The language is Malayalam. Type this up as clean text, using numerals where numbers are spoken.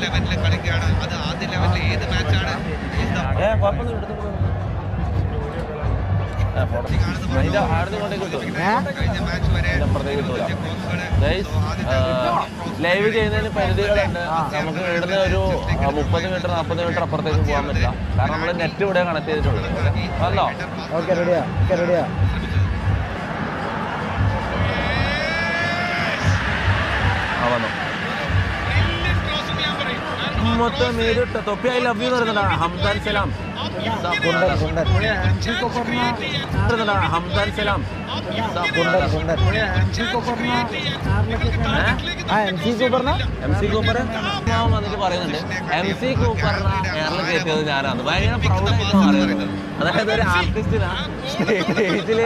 ലെവലിൽ കളിക്കുകയാണ്. അത് ആദ്യ ലെവലിൽ ഏത് മാച്ചാണ് കഴിഞ്ഞ മാച്ച് വരെ ലൈവ് ചെയ്യുന്നതിന് പരിധികളുണ്ട്. നമുക്ക് ഇവിടുന്ന് ഒരു 30 മീറ്റർ 40 മീറ്റർ അപ്പുറത്തേക്ക് പോകാൻ പറ്റില്ല. കാരണം നമ്മൾ നെറ്റ് ഇവിടെ കണക്ട് ചെയ്തിട്ടുള്ളത്. വന്നോ? ഓക്കെ, റെഡിയാ റെഡിയാ. വന്നു മൊത്തം തൊപ്പി ഐ ലവ് യു പറയുന്നുണ്ടാണ്. ഹംദാൻ സലാം ഹംദാൻ സലാം MC കൂപ്പർ വന്നിട്ട് പറയുന്നുണ്ട് MC കൂപ്പറിനെ എയറിൽ കയറ്റിയത് ഞാനാണ്. ഭയങ്കര പ്രൗഡായിട്ട് പറയുന്നത്. അതായത് ഒരു ആർട്ടിസ്റ്റിനാ സ്റ്റേജില്